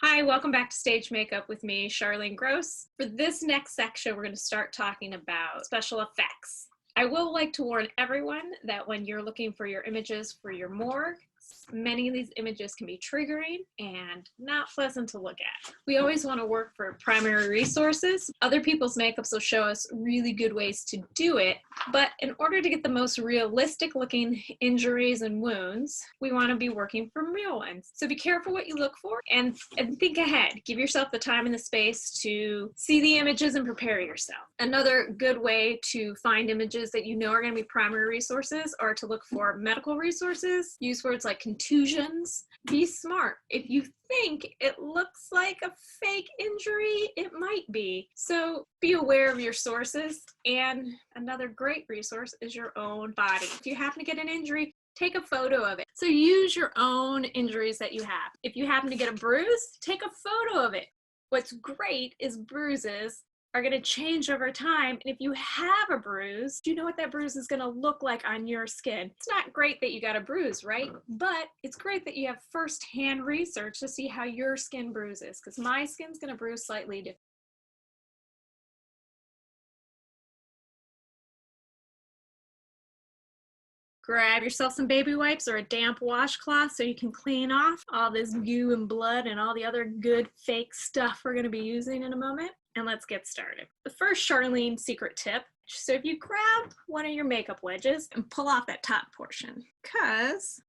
Hi, welcome back to Stage Makeup with me, Charlene Gross. For this next section, we're going to start talking about special effects. I will like to warn everyone that when you're looking for your images for your morgue, many of these images can be triggering and not pleasant to look at. We always want to work for primary resources. Other people's makeups will show us really good ways to do it, but in order to get the most realistic looking injuries and wounds, we want to be working from real ones. So be careful what you look for and think ahead. Give yourself the time and the space to see the images and prepare yourself. Another good way to find images that you know are going to be primary resources are to look for medical resources. Use words like contusions. Be smart. If you think it looks like a fake injury, it might be. So be aware of your sources. And another great resource is your own body. If you happen to get an injury, take a photo of it. So use your own injuries that you have. If you happen to get a bruise, take a photo of it. What's great is bruises are going to change over time. And if you have a bruise, you know what that bruise is going to look like on your skin. It's not great that you got a bruise, right? But it's great that you have firsthand research to see how your skin bruises, because my skin's going to bruise slightly different. Grab yourself some baby wipes or a damp washcloth so you can clean off all this goo and blood and all the other good fake stuff we're going to be using in a moment. And let's get started. The first Charlene secret tip. So if you grab one of your makeup wedges and pull off that top portion, because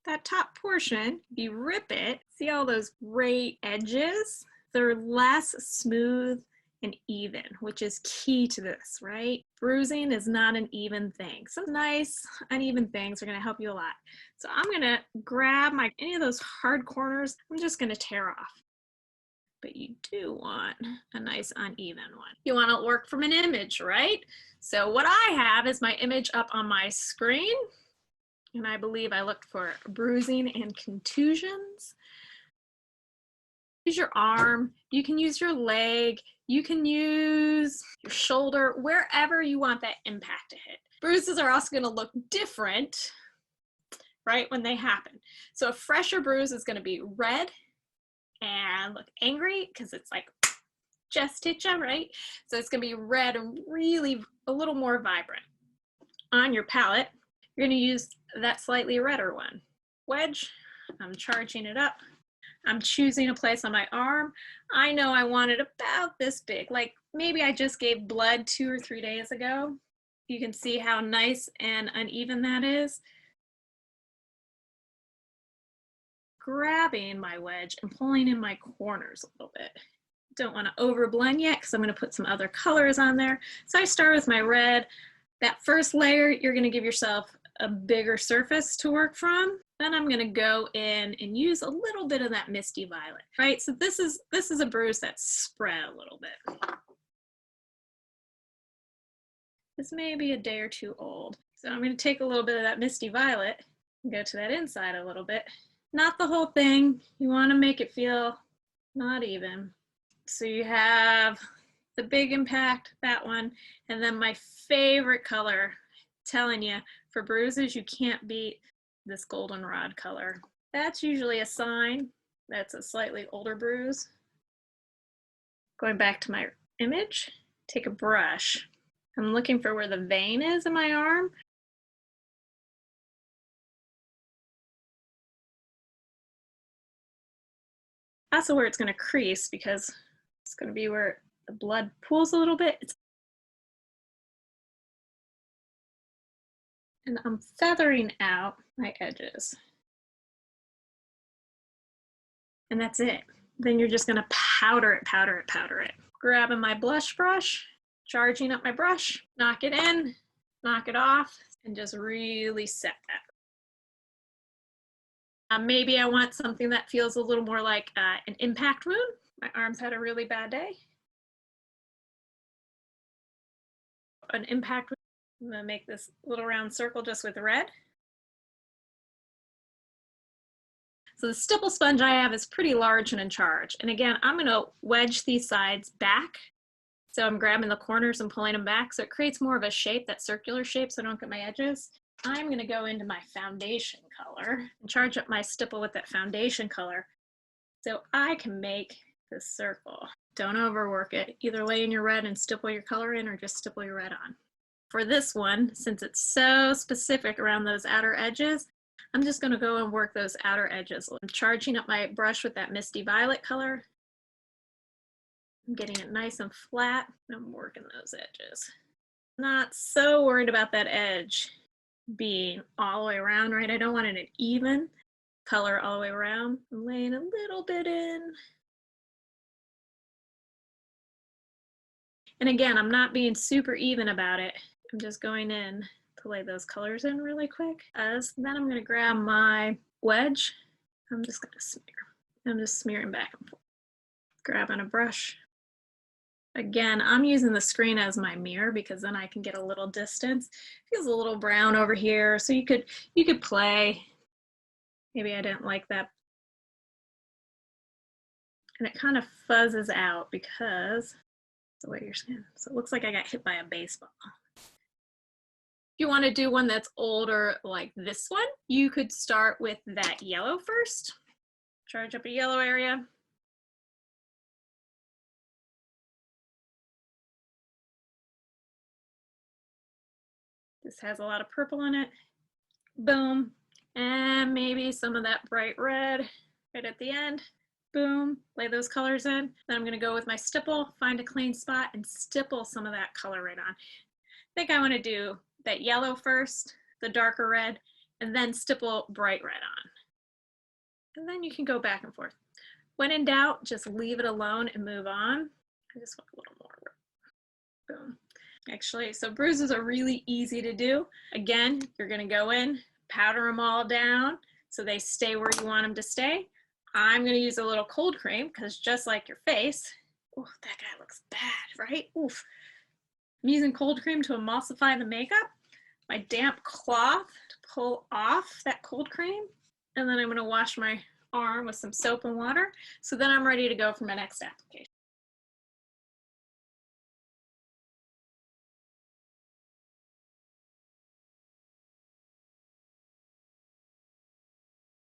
that top portion, if you rip it, see all those gray edges? They're less smooth and even, which is key to this, right? Bruising is not an even thing. Some nice uneven things are going to help you a lot. So I'm going to grab any of those hard corners. I'm just going to tear off. But you do want a nice uneven one. You want to work from an image, right? So what I have is my image up on my screen, and I believe I looked for bruising and contusions. Use your arm, you can use your leg, you can use your shoulder, wherever you want that impact to hit. Bruises are also going to look different, right, when they happen. So a fresher bruise is going to be red and look angry because it's like just hit you, right? So it's going to be red and really a little more vibrant. On your palette, you're going to use that slightly redder one. Wedge, I'm charging it up. I'm choosing a place on my arm. I know I want it about this big, like maybe I just gave blood 2 or 3 days ago. You can see how nice and uneven that is. Grabbing my wedge and pulling in my corners a little bit. Don't want to over blend yet because I'm going to put some other colors on there. So I start with my red. That first layer, you're going to give yourself a bigger surface to work from. Then I'm going to go in and use a little bit of that misty violet, right? So this is a bruise that's spread a little bit. This may be a day or two old. So I'm going to take a little bit of that misty violet and go to that inside a little bit. Not the whole thing. You want to make it feel not even. So you have the big impact, that one, and then my favorite color, telling you, for bruises, you can't beat this goldenrod color. That's usually a sign that's a slightly older bruise. Going back to my image, take a brush. I'm looking for where the vein is in my arm. Also where it's going to crease because it's going to be where the blood pools a little bit. And I'm feathering out my edges. And that's it. Then you're just going to powder it, powder it, powder it. Grabbing my blush brush, charging up my brush, knock it in, knock it off, and just really set that. Maybe I want something that feels a little more like an impact wound. My arm's had a really bad day. An impact wound. I'm going to make this little round circle just with red. So the stipple sponge I have is pretty large and in charge. And again, I'm going to wedge these sides back. So I'm grabbing the corners and pulling them back. So it creates more of a shape, that circular shape, so I don't get my edges. I'm going to go into my foundation color and charge up my stipple with that foundation color. so I can make this circle. Don't overwork it. Either lay in your red and stipple your color in or just stipple your red on. For this one, since it's so specific around those outer edges, I'm just going to go and work those outer edges. I'm charging up my brush with that misty violet color. I'm getting it nice and flat. I'm working those edges. Not so worried about that edge being all the way around, right? I don't want it an even color all the way around. I'm laying a little bit in. And again, I'm not being super even about it. I'm just going in to lay those colors in really quick. Then I'm gonna grab my wedge. I'm just gonna smear. I'm just smearing back and forth. Grabbing a brush. Again, I'm using the screen as my mirror because then I can get a little distance. It feels a little brown over here, so you could play. Maybe I didn't like that. And it kind of fuzzes out because the way your skin. So it looks like I got hit by a baseball. If you want to do one that's older like this one, you could start with that yellow first. Charge up a yellow area. This has a lot of purple in it. Boom. And maybe some of that bright red right at the end. Boom. Lay those colors in. Then I'm going to go with my stipple, find a clean spot, and stipple some of that color right on. I think I want to do that yellow first, the darker red, and then stipple bright red on. And then you can go back and forth. When in doubt, just leave it alone and move on. I just want a little more. Boom. Actually, so bruises are really easy to do. Again, you're going to go in, powder them all down so they stay where you want them to stay. I'm going to use a little cold cream because just like your face, oh, that guy looks bad, right? Oof. I'm using cold cream to emulsify the makeup. My damp cloth to pull off that cold cream. And then I'm going to wash my arm with some soap and water. So then I'm ready to go for my next application.